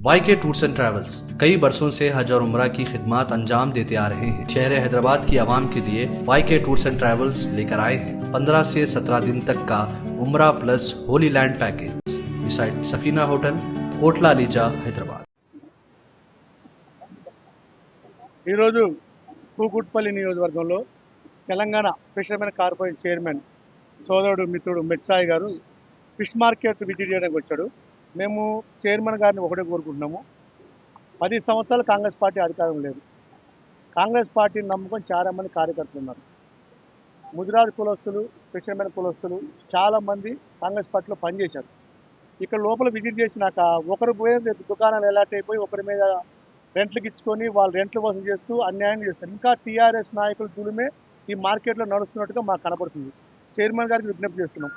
वाईके tours and travels कई बरसों से हज और उम्रा की खिदमत अंजाम देते आ रहे हैं। शहर हैदराबाद की आवाम के लिए वाईके टूर्स एंड ट्रैवल्स लेकर आए हैं 15 से 17 दिन तक का उम्रा plus Holi land package beside Safina hotel, Kotla Alijah, Hyderabad. ఈరోజు కూకుట్పల్లి నియోజకవర్గంలో తెలంగాణ ఫిషర్మెన్ కార్పొరేషన్ చైర్మన్ సోదరుడు మిత్రుడు మెట్సాయి గారు ఫిష్ మార్కెట్ విజిట్ చేయడానికి వచ్చాడు. మేము చైర్మన్ గారిని ఒకటే కోరుకుంటున్నాము, 10 సంవత్సరాలు కాంగ్రెస్ పార్టీ అధికారం లేదు. కాంగ్రెస్ పార్టీని నమ్ముకొని చాలామంది కార్యకర్తలు ఉన్నారు. ముదిరాజ్ కులస్తులు, ఫిషర్మెన్ కులస్తులు చాలామంది కాంగ్రెస్ పార్టీలో పనిచేశారు. ఇక్కడ లోపల విజిట్ చేసినాక ఒకరు పోయే దుకాణాలు ఎలాట్ అయిపోయి ఒకరి మీద రెంట్లకు ఇచ్చుకొని వాళ్ళు రెంట్లు వసూలు చేస్తూ అన్యాయం చేస్తారు. ఇంకా టీఆర్ఎస్ నాయకులు దులిమే ఈ మార్కెట్లో నడుస్తున్నట్టుగా మాకు కనపడుతుంది. చైర్మన్ గారికి విజ్ఞప్తి చేస్తున్నాం,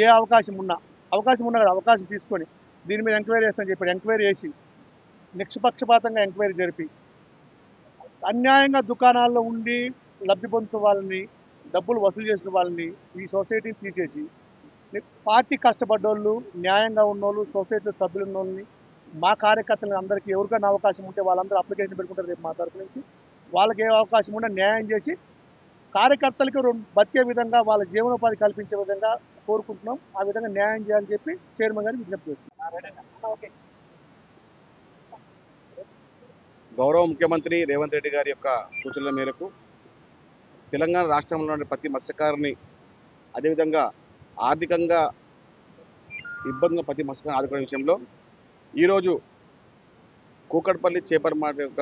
ఏ అవకాశం ఉన్నా కదా అవకాశం తీసుకొని దీని మీద ఎంక్వైరీ చేస్తామని చెప్పాడు. ఎంక్వైరీ చేసి నిష్పక్షపాతంగా ఎంక్వైరీ జరిపి అన్యాయంగా దుకాణాల్లో ఉండి లబ్ధి పొందుతున్న వాళ్ళని, డబ్బులు వసూలు చేసిన వాళ్ళని ఈ సొసైటీని తీసేసి పార్టీ కష్టపడ్డోళ్ళు, న్యాయంగా ఉన్నోళ్ళు, సొసైటీలో సభ్యులు ఉన్నోళ్ళని, మా కార్యకర్తలను అందరికీ ఎవరికైనా అవకాశం ఉంటే వాళ్ళందరూ అప్లికేషన్ పెట్టుకుంటారు. రేపు మా తరఫు నుంచి వాళ్ళకి ఏ అవకాశం ఉన్నా న్యాయం చేసి కార్యకర్తలకు బతికే విధంగా వాళ్ళ జీవనోపాధి కల్పించే విధంగా కోరుకుంటున్నాం. ఆ విధంగా న్యాయం చేయాలని చెప్పి చైర్మన్ గారికి విజ్ఞప్తి చేస్తున్నాం. గౌరవ ముఖ్యమంత్రి రేవంత్ రెడ్డి గారి యొక్క సూచనల మేరకు తెలంగాణ రాష్ట్రంలోని ప్రతి మత్స్యకారుని, అదేవిధంగా ఆర్థికంగా ఇబ్బందులు ప్రతి మత్స్యకారుని ఆదుకునే విషయంలో ఈరోజు కూకట్పల్లి చేపల మార్కెట్ యొక్క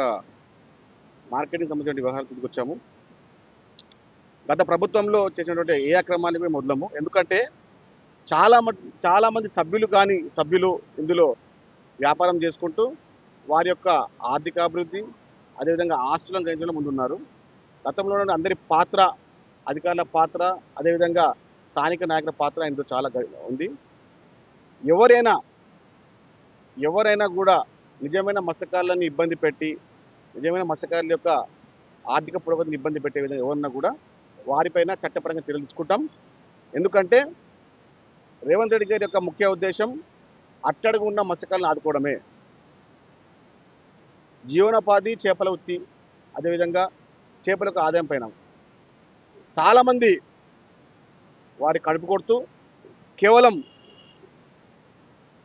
మార్కెటింగ్ సంబంధించిన వ్యవహారాలకు వచ్చాము. గత ప్రభుత్వంలో చేసినటువంటి ఏ అక్రమాన్ని కూడా మొదలము. ఎందుకంటే చాలామంది సభ్యులు ఇందులో వ్యాపారం చేసుకుంటూ వారి యొక్క ఆర్థికాభివృద్ధి, అదేవిధంగా ఆస్తులను గ్రహించడం ముందున్నారు. గతంలో అందరి పాత్ర, అధికారుల పాత్ర, అదేవిధంగా స్థానిక నాయకుల పాత్ర ఇందులో చాలా ఉంది. ఎవరైనా కూడా నిజమైన మత్స్యకారులను ఇబ్బంది పెట్టి, నిజమైన మత్స్యకారుల యొక్క ఆర్థిక పురోగతిని ఇబ్బంది పెట్టే విధంగా ఎవరన్నా కూడా వారిపైన చట్టపరంగా చర్యలు తీసుకుంటాం. ఎందుకంటే రేవంత్ రెడ్డి గారి యొక్క ముఖ్య ఉద్దేశం అట్టడుగు ఉన్న మత్స్యకారులను ఆదుకోవడమే. జీవనోపాధి చేపల వృత్తి, అదేవిధంగా చేపలకు ఆదాయం పైన చాలామంది వారి కడుపు కొడుతూ కేవలం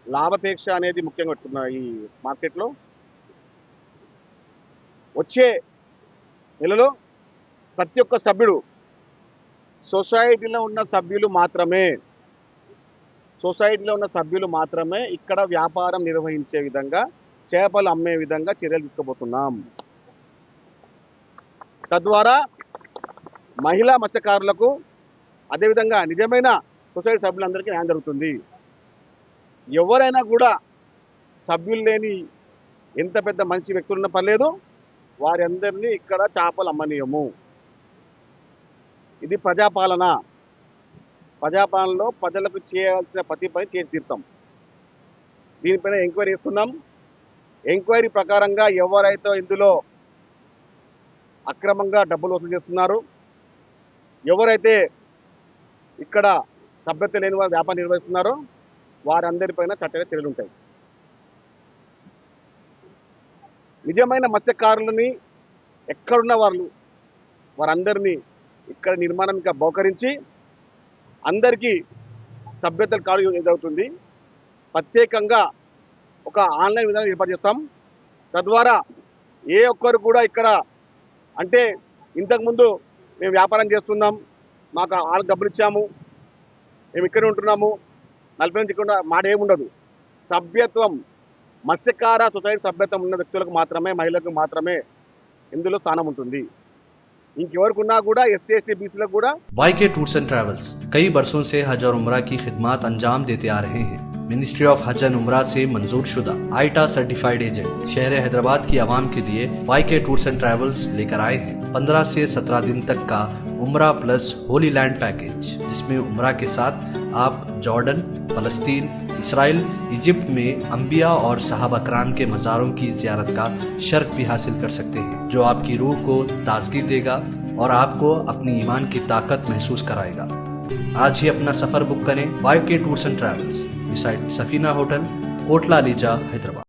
లాభాపేక్ష అనేది ముఖ్యంగా పెట్టుకున్న ఈ మార్కెట్లో వచ్చే నెలలో ప్రతి ఒక్క సభ్యుడు సొసైటీలో ఉన్న సభ్యులు మాత్రమే ఇక్కడ వ్యాపారం నిర్వహించే విధంగా, చేపలు అమ్మే విధంగా చర్యలు తీసుకోబోతున్నాం. తద్వారా మహిళా మత్స్యకారులకు, అదేవిధంగా నిజమైన సొసైటీ సభ్యులందరికీ న్యాయం జరుగుతుంది. ఎవరైనా కూడా సభ్యులు లేని ఎంత పెద్ద మంచి వ్యక్తులున్న పర్లేదు, వారి అందరినీ ఇక్కడ చేపలు అమ్మనీయము. ఇది ప్రజాపాలనలో ప్రజలకు చేయాల్సిన ప్రతి పని చేసి తీరుతాం. దీనిపైన ఎంక్వైరీ చేస్తున్నాం. ఎంక్వైరీ ప్రకారంగా ఎవరైతే ఇందులో అక్రమంగా డబ్బులు వసూలు చేస్తున్నారు, ఎవరైతే ఇక్కడ సభ్యత లేని వారు వ్యాపారం నిర్వహిస్తున్నారో వారందరిపైన చట్టంగా చర్యలు ఉంటాయి. నిజమైన మత్స్యకారులని ఎక్కడున్న వారందరినీ ఇక్కడ నిర్మాణం ఇంకా బహుకరించి అందరికీ సభ్యతలు కార్డు ఎదురవుతుంది. ప్రత్యేకంగా ఒక ఆన్లైన్ విధానం ఏర్పాటు చేస్తాం. తద్వారా ఏ ఒక్కరు కూడా ఇక్కడ అంటే ఇంతకుముందు మేము వ్యాపారం చేస్తున్నాం, మాకు వాళ్ళకి డబ్బులు ఇచ్చాము, మేము ఇక్కడే ఉంటున్నాము, 40 నుంచి ఇక్కడ మాట ఏముండదు. సభ్యత్వం, మత్స్యకార సొసైటీ సభ్యత్వం ఉన్న వ్యక్తులకు మాత్రమే, మహిళలకు మాత్రమే ఇందులో స్థానం ఉంటుంది. ఇంకెవరికి ఉన్నా కూడా SC ST BC కూడా। वाईके टूर्स एंड ट्रैवल्स कई बरसों से हज और उम्रा की खिदमत अंजाम देते आ रहे हैं। मिनिस्ट्री ऑफ हज एंड उम्रा से मंजूर शुदा आईटा सर्टिफाइड एजेंट शहर हैदराबाद की आवाम के लिए वाईके टूर्स एंड ट्रैवल्स लेकर आए हैं 15 से 17 दिन तक का उम्रा प्लस होली लैंड पैकेज, जिसमें उम्रा के साथ आप जॉर्डन, फलस्तीन, इसराइल, इजिप्ट में अंबिया और सहाबा कराम के मज़ारों की ज़ियारत का शर्फ भी हासिल कर सकते हैं, जो आपकी रूह को ताजगी देगा और आपको अपनी ईमान की ताकत महसूस कराएगा। आज ही अपना सफर बुक करें YK tours and travels beside Safina hotel, Kotla Alijah, Hyderabad.